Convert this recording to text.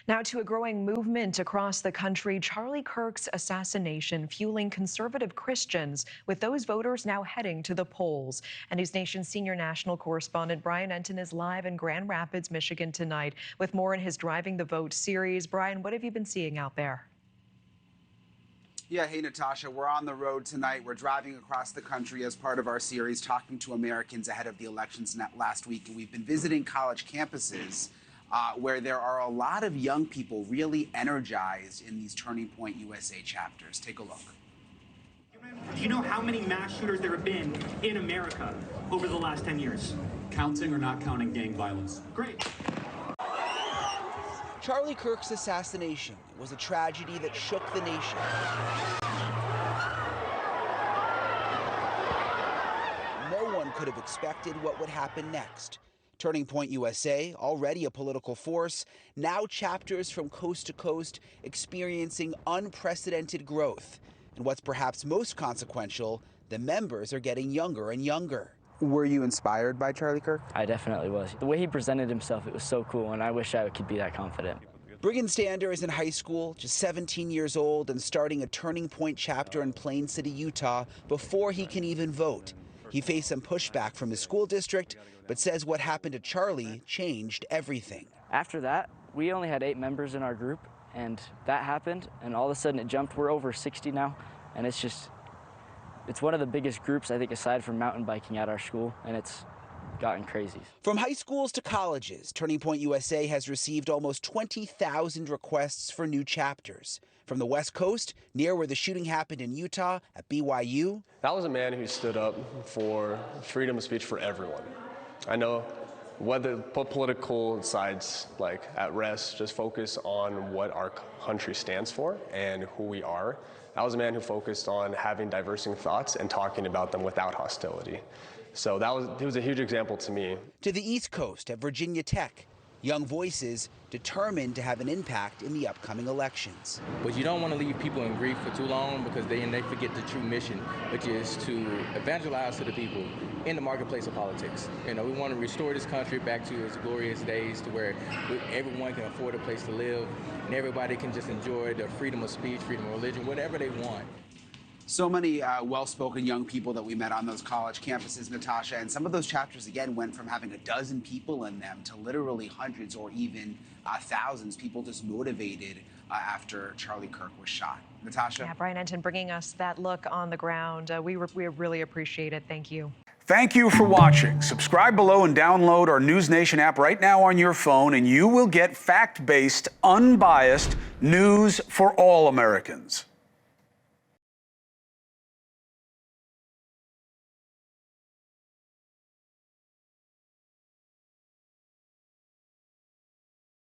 Now to a growing movement across the country, Charlie Kirk's assassination fueling conservative Christians, with those voters now heading to the polls. And NewsNation senior national correspondent Brian Entin is live in Grand Rapids, Michigan tonight with more in his Driving the Vote series. Brian, what have you been seeing out there? Yeah, hey, Natasha, we're on the road tonight. We're driving across the country as part of our series, talking to Americans ahead of the elections last week. And we've been visiting college campuses where there are a lot of young people really energized in these Turning Point USA chapters. Take a look. Do you know how many mass shooters there have been in America over the last 10 years? Counting or not counting gang violence? Great. Charlie Kirk's assassination was a tragedy that shook the nation. No one could have expected what would happen next. Turning Point USA, already a political force, now chapters from coast to coast experiencing unprecedented growth. And what's perhaps most consequential, the members are getting younger and younger. Were you inspired by Charlie Kirk? I definitely was. The way he presented himself, it was so cool, and I wish I could be that confident. Brigham Stander is in high school, just 17 years old, and starting a Turning Point chapter in Plain City, Utah, before he can even vote. He faced some pushback from his school district, but says what happened to Charlie changed everything. After that, we only had 8 members in our group, and that happened, and all of a sudden it jumped. We're over 60 now, and it's one of the biggest groups, I think, aside from mountain biking at our school, and it's gotten crazy. From high schools to colleges, Turning Point USA has received almost 20,000 requests for new chapters. From the West Coast, near where the shooting happened in Utah, at BYU. That was a man who stood up for freedom of speech for everyone. I know whether put political sides at rest, just focus on what our country stands for and who we are. That was a man who focused on having diverse thoughts and talking about them without hostility. So he was a huge example to me. To the East Coast at Virginia Tech, young voices determined to have an impact in the upcoming elections. But you don't want to leave people in grief for too long, because they forget the true mission, which is to evangelize to the people in the marketplace of politics. You know, we want to restore this country back to its glorious days, to where everyone can afford a place to live and everybody can just enjoy the freedom of speech, freedom of religion, whatever they want. So many well-spoken young people that we met on those college campuses, Natasha, and some of those chapters, again, went from having a dozen people in them to literally hundreds or even thousands, people just motivated after Charlie Kirk was shot. Natasha? Yeah, Brian Entin bringing us that look on the ground. We really appreciate it. Thank you. Thank you for watching. Subscribe below and download our NewsNation app right now on your phone, and you will get fact-based, unbiased news for all Americans.